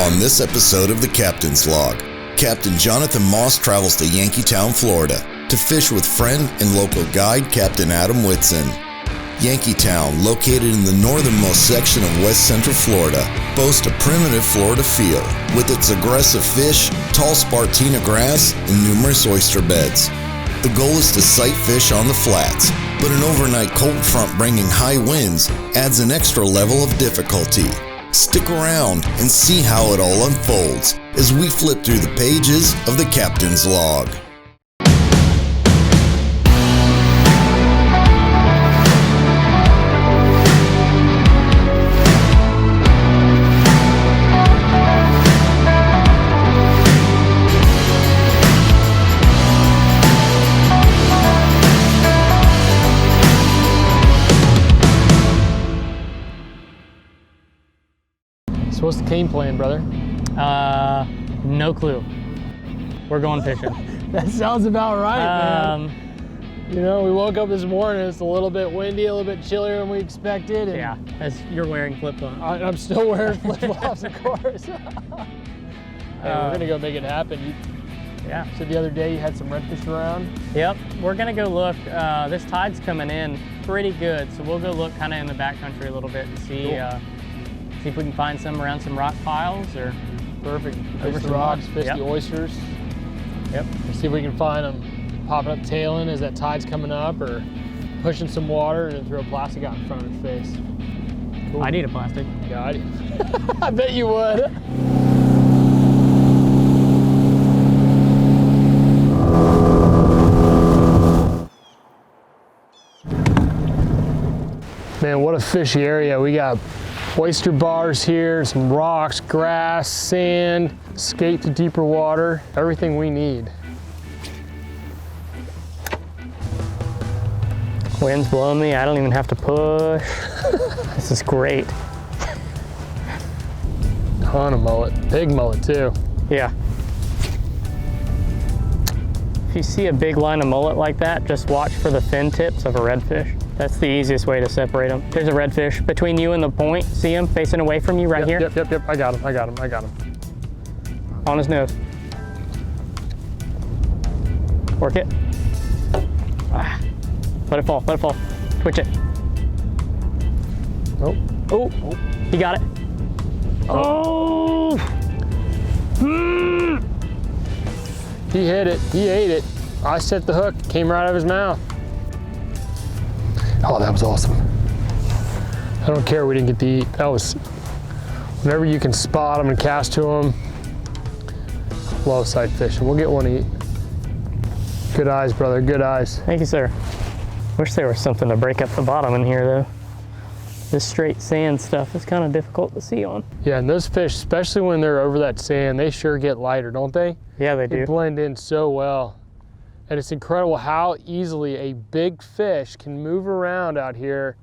On this episode of the Captain's Log, Captain Jonathan Moss travels to Yankeetown, Florida to fish with friend and local guide Captain Adam Whitston. Yankeetown, located in the northernmost section of west central Florida, boasts a primitive Florida feel with its aggressive fish, tall Spartina grass, and numerous oyster beds. The goal is to sight fish on the flats, but an overnight cold front bringing high winds adds an extra level of difficulty. Stick around and see how it all unfolds as we flip through the pages of the Captain's Log. So what's the game plan, brother? No clue. We're going fishing. That sounds about right, man. You know, we woke up this morning, it's a little bit windy, a little bit chillier than we expected. And Yeah, as you're wearing flip-flops. I'm still wearing flip-flops, of course. Hey, we're gonna go make it happen. You said the other day you had some redfish around? Yep, we're gonna go look. This tide's coming in pretty good, so we'll go look kind of in the backcountry a little bit and see, see if we can find some around some rock piles or... Perfect. Fish the rocks, fish the oysters. Yep. See if we can find them popping up tailing as that tide's coming up, or pushing some water and then throw a plastic out in front of their face. Cool. I need a plastic. Yeah, I do. I bet you would. Man, what a fishy area. We got oyster bars here, some rocks, grass, sand, skate to deeper water, everything we need. Wind's blowing me, I don't even have to push. This is great. Ton of mullet, big mullet too. Yeah. If you see a big line of mullet like that, just watch for the fin tips of a redfish. That's the easiest way to separate them. There's a redfish between you and the point. See him facing away from you right here? Yep. I got him. On his nose. Work it. Ah. Let it fall. Twitch it. Oh, he got it. Oh! He hit it, he ate it. I set the hook, came right out of his mouth. Oh, that was awesome. I don't care we didn't get to eat. That was, whenever you can spot them and cast to them, love sight fishing. We'll get one to eat. Good eyes, brother, good eyes. Thank you, sir. Wish there was something to break up the bottom in here, though. This straight sand stuff is kind of difficult to see on. Yeah, and those fish, especially when they're over that sand, they sure get lighter, don't they? Yeah, they do. They blend in so well. And it's incredible how easily a big fish can move around out here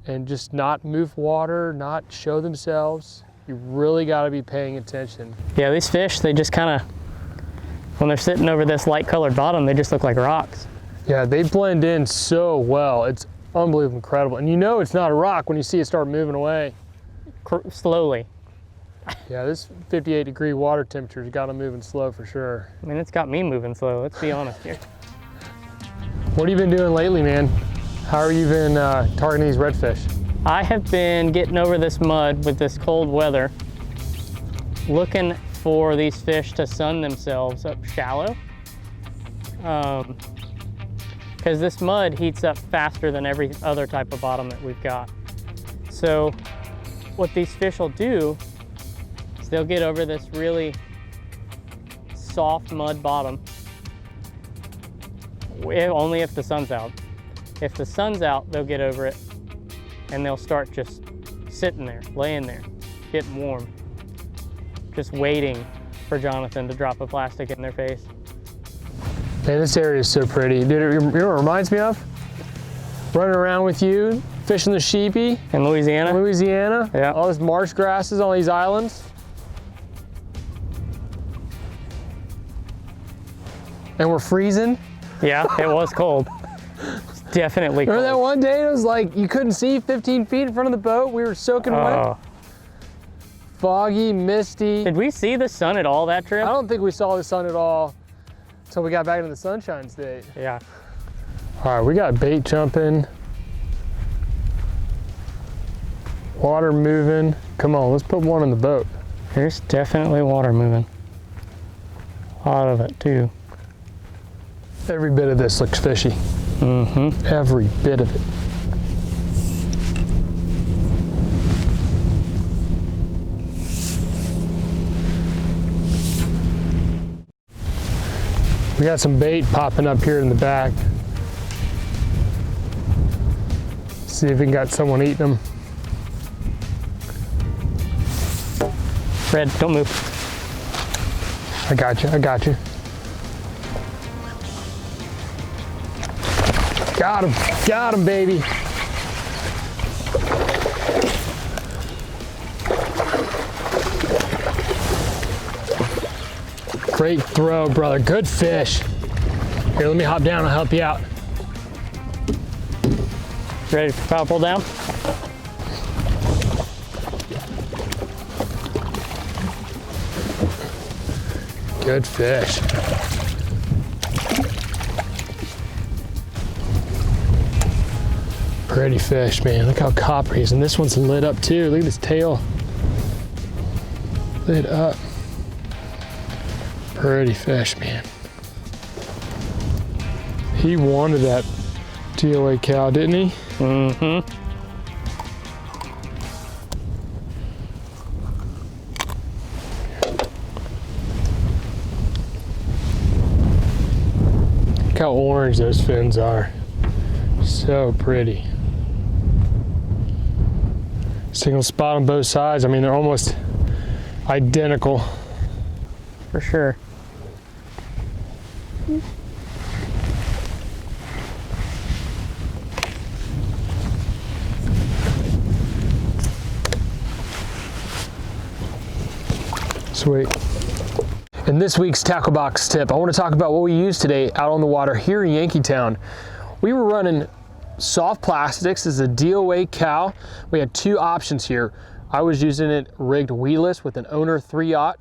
and just not move water, not show themselves. You really got to be paying attention. Yeah, these fish, they just kind of, when they're sitting over this light colored bottom, they just look like rocks. Yeah, they blend in so well. It's unbelievably incredible. And you know it's not a rock when you see it start moving away. Slowly. Yeah, this 58-degree water temperature's got them moving slow for sure. I mean, it's got me moving slow, let's be honest here. What have you been doing lately, man? How have you been targeting these redfish? I have been getting over this mud with this cold weather, looking for these fish to sun themselves up shallow. Because this mud heats up faster than every other type of bottom that we've got. So what these fish will do is they'll get over this really soft mud bottom, only if the sun's out. If the sun's out, they'll get over it and they'll start just sitting there, laying there, getting warm, just waiting for Jonathan to drop a plastic in their face. Man, this area is so pretty. Dude, you know what it reminds me of? Running around with you, fishing the sheepy. In Louisiana? Yeah. All this marsh grasses on these islands. And we're freezing. Yeah, it was cold. It's definitely cold. Remember that one day it was like you couldn't see 15 feet in front of the boat? We were soaking wet. foggy, misty. Did we see the sun at all that trip? I don't think we saw the sun at all until we got back into the Sunshine State. Yeah. All right, we got bait jumping. Water moving. Come on, let's put one in the boat. There's definitely water moving. A lot of it too. Every bit of this looks fishy. Mm-hmm. Every bit of it. We got some bait popping up here in the back. See if we got someone eating them. Red, don't move. I got you, I got you. Got him, baby. Great throw, brother, good fish. Here, let me hop down, I'll help you out. Ready for power pull down? Good fish. Pretty fish, man. Look how copper he is. And this one's lit up too. Look at his tail. Lit up. Pretty fish, man. He wanted that DOA cow, didn't he? Mm-hmm. Look how orange those fins are. So pretty. Single spot on both sides. I mean, they're almost identical. For sure. Sweet. In this week's tackle box tip, I want to talk about what we used today out on the water here in Yankeetown. We were running soft plastics. This is a DOA cow. We had two options here. I was using it rigged weedless with an owner 3/0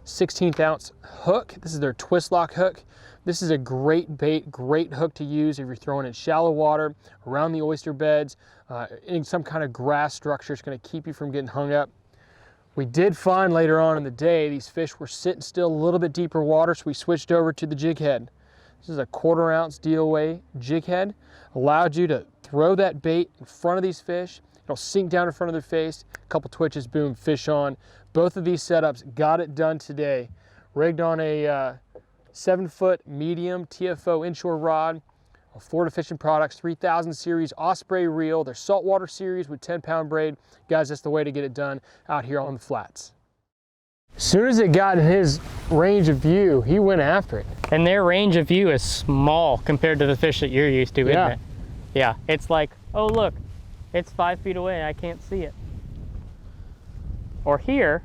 16th ounce hook. This is their twist lock hook. This is a great bait, great hook to use if you're throwing in shallow water, around the oyster beds, in some kind of grass structure. It's going to keep you from getting hung up. We did find later on in the day these fish were sitting still a little bit deeper water, so we switched over to the jig head. This is a 1/4 ounce DOA jig head. Allowed you to throw that bait in front of these fish. It'll sink down in front of their face. A couple twitches, boom, fish on. Both of these setups got it done today. Rigged on a 7-foot medium TFO inshore rod. Florida Fishing Products 3000 series Osprey reel. Their saltwater series with 10-pound braid. Guys, that's the way to get it done out here on the flats. As soon as it got in his range of view, he went after it. And their range of view is small compared to the fish that you're used to, isn't it? Yeah, it's like, oh look, it's 5 feet away, I can't see it. Or here,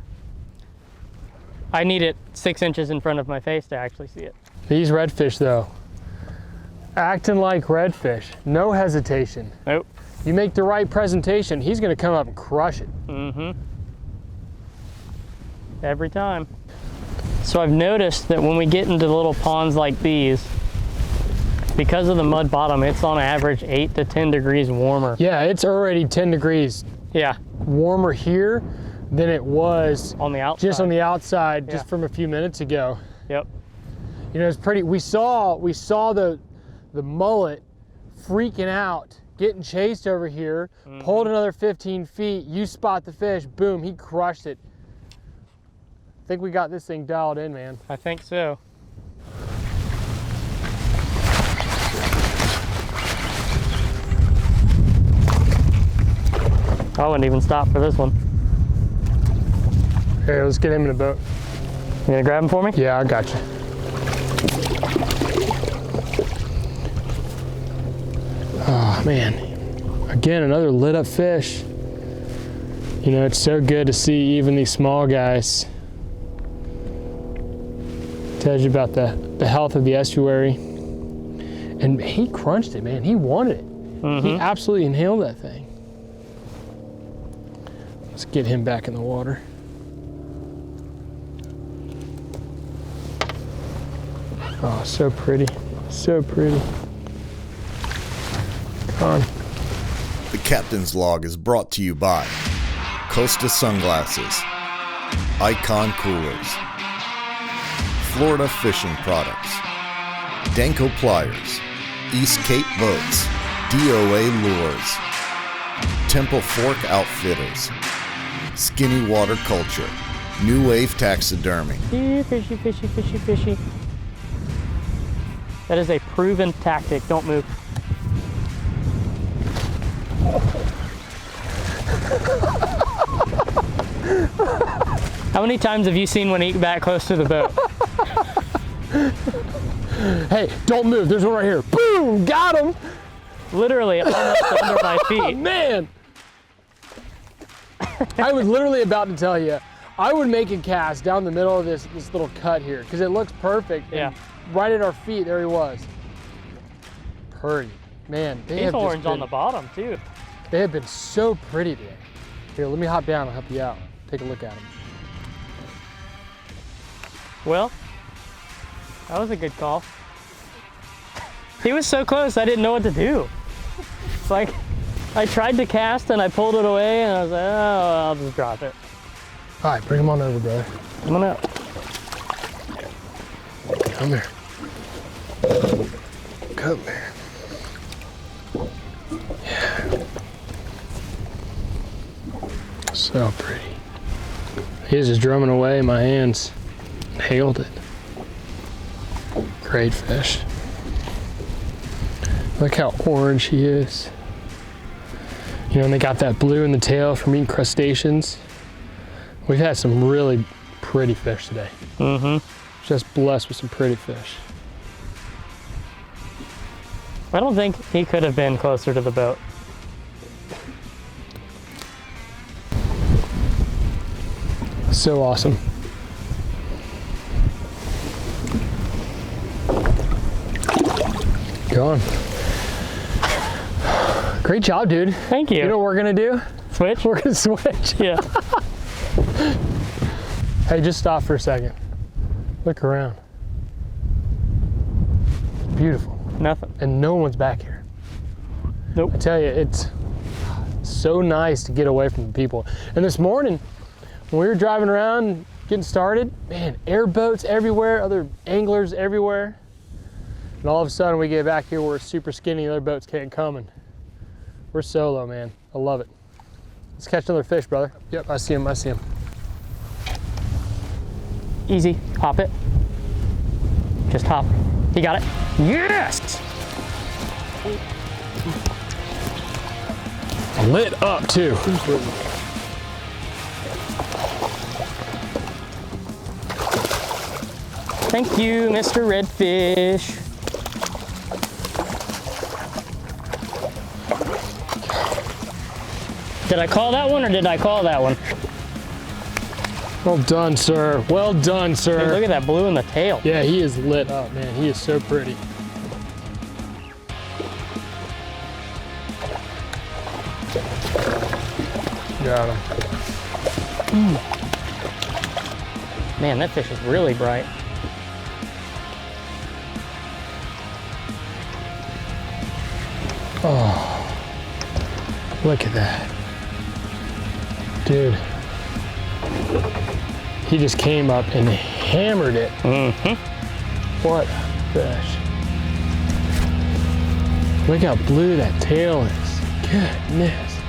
I need it 6 inches in front of my face to actually see it. These redfish though, acting like redfish, no hesitation. Nope. You make the right presentation, he's gonna come up and crush it. Mm-hmm. Every time. So I've noticed that when we get into little ponds like these, because of the mud bottom, it's on average 8 to 10 degrees warmer. Yeah, it's already 10 degrees warmer here than it was on the outside. Just on the outside, just from a few minutes ago. Yep. You know, it's pretty, we saw the mullet freaking out, getting chased over here, pulled another 15 feet, you spot the fish, boom, he crushed it. I think we got this thing dialed in, man. I think so. I wouldn't even stop for this one. Here, let's get him in the boat. You gonna grab him for me? Yeah, I got you. Oh man, again, another lit up fish. You know, it's so good to see even these small guys. Tells you about the health of the estuary. And he crunched it, man. He wanted it. He absolutely inhaled that thing. Let's get him back in the water. Oh, so pretty, so pretty. Come on. The Captain's Log is brought to you by Costa Sunglasses, Icon Coolers, Florida Fishing Products, Danko Pliers, East Cape Boats, DOA Lures, Temple Fork Outfitters, Skinny Water Culture, New Wave Taxidermy. Fishy, fishy, fishy, fishy. That is a proven tactic. Don't move. How many times have you seen one eat back close to the boat? Hey, don't move. There's one right here. Boom! Got him! Literally almost under my Oh, feet. man! I was literally about to tell you, I would make a cast down the middle of this little cut here because it looks perfect. Yeah. And right at our feet, there he was. Pretty. Man, they These have just horns on been- the bottom too. They have been so pretty today. Here, let me hop down and help you out. Take a look at them. Well, that was a good call. He was so close, I didn't know what to do. It's like, I tried to cast and I pulled it away and I was like, oh, I'll just drop it. All right, bring him on over, brother. Come on out. Come here. Come here. Yeah. So pretty. He was just drumming away in my hands. Nailed it. Great fish. Look how orange he is. You know, and they got that blue in the tail from eating crustaceans. We've had some really pretty fish today. Mm-hmm. Just blessed with some pretty fish. I don't think he could have been closer to the boat. So awesome. Go on. Great job, dude. Thank you. You know what we're gonna do? Switch? We're gonna switch. Yeah. Hey, just stop for a second. Look around. It's beautiful. Nothing. And no one's back here. Nope. I tell you, it's so nice to get away from the people. And this morning, when we were driving around, getting started, man, airboats everywhere, other anglers everywhere. And all of a sudden we get back here, we're super skinny, other boats can't come, and we're solo, man. I love it. Let's catch another fish, brother. Yep, I see him, I see him. Easy. Hop it. Just hop. You got it? Yes! Lit up too. Thank you, Mr. Redfish. Did I call that one or did I call that one? Well done, sir. Well done, sir. Dude, look at that blue in the tail. Yeah, he is lit up, man. He is so pretty. Got him. Man, that fish is really bright. Oh, look at that. Dude. He just came up and hammered it. Mm-hmm. What a fish. Look how blue that tail is. Goodness.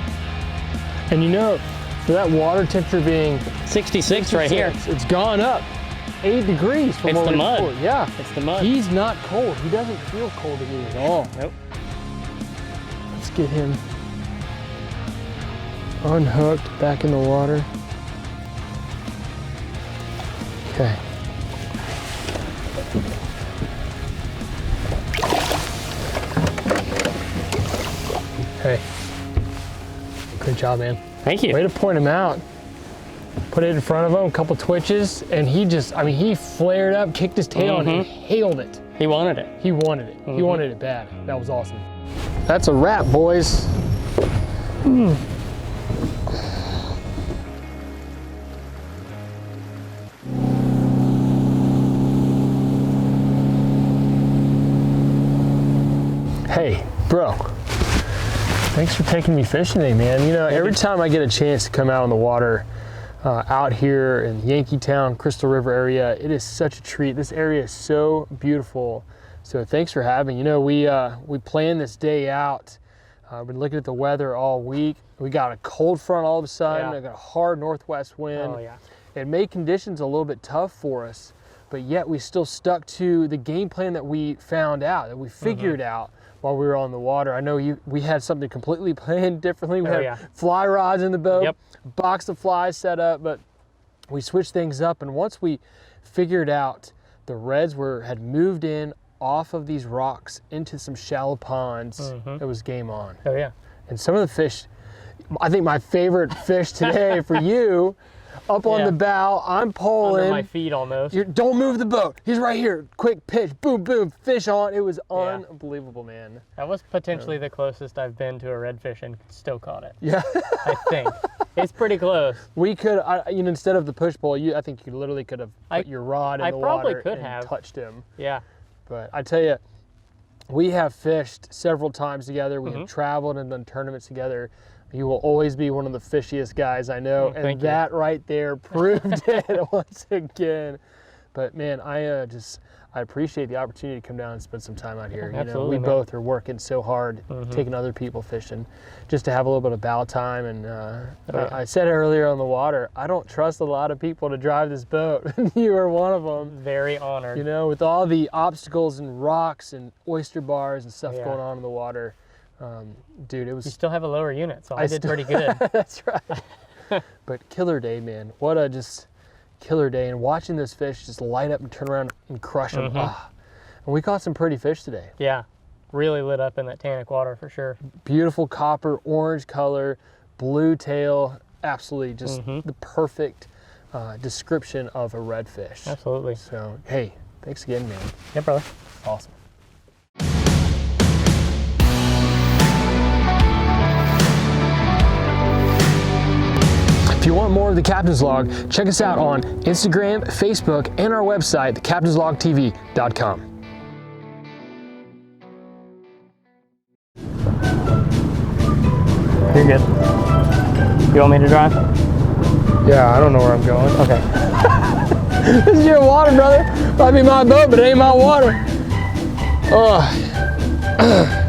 And you know, for that water temperature being 66 right here. it's gone up 8 degrees from It's what the we mud. before. Yeah. It's the mud. He's not cold. He doesn't feel cold to me at all. Nope. Let's get him unhooked, back in the water. Okay. Hey. Good job, man. Thank you. Way to point him out. Put it in front of him, a couple twitches, and he just, I mean, he flared up, kicked his tail, and hailed it. He wanted it. He wanted it. He wanted it bad. That was awesome. That's a wrap, boys. Hey, bro. Thanks for taking me fishing today, man. You know, every time I get a chance to come out on the water, out here in Yankeetown, Crystal River area, it is such a treat. This area is so beautiful. So thanks for having. You know, we planned this day out. Been looking at the weather all week. We got a cold front all of a sudden. I got a hard northwest wind. Oh yeah. It made conditions a little bit tough for us, but yet we still stuck to the game plan that we found out, that we figured out while we were on the water. I know we had something completely planned differently. We had fly rods in the boat, box of flies set up, but we switched things up. And once we figured out the reds had moved in off of these rocks into some shallow ponds, it was game on. Oh yeah. And some of the fish, I think my favorite fish today for you, up on the bow, I'm pulling. Under my feet almost. Don't move the boat. He's right here. Quick pitch, boom, boom, fish on. It was unbelievable, man. That was potentially the closest I've been to a redfish and still caught it. Yeah. I think. It's pretty close. We could, you know, instead of the push pole, I think you literally could have put your rod in the water and touched him. Yeah. But I tell you, we have fished several times together. We have traveled and done tournaments together. You will always be one of the fishiest guys I know, and that right there proved it once again. But man, I appreciate the opportunity to come down and spend some time out here. Absolutely, you know, we both are working so hard, taking other people fishing, just to have a little bit of bow time. And I said it earlier on the water, I don't trust a lot of people to drive this boat. You are one of them. Very honored. You know, with all the obstacles and rocks and oyster bars and stuff going on in the water. Dude, it was. You still have a lower unit, so I did pretty good. That's right. But killer day, man. What a just killer day. And watching this fish just light up and turn around and crush them. And we caught some pretty fish today. Yeah, really lit up in that tannic water for sure. Beautiful copper, orange color, blue tail. Absolutely just the perfect description of a redfish. Absolutely. So, hey, thanks again, man. Yeah, brother. Awesome. If you want more of the Captain's Log, check us out on Instagram, Facebook, and our website, thecaptainslogtv.com. You're good. You want me to drive? Yeah, I don't know where I'm going. Okay. This is your water, brother. Might be my boat, but it ain't my water. Oh.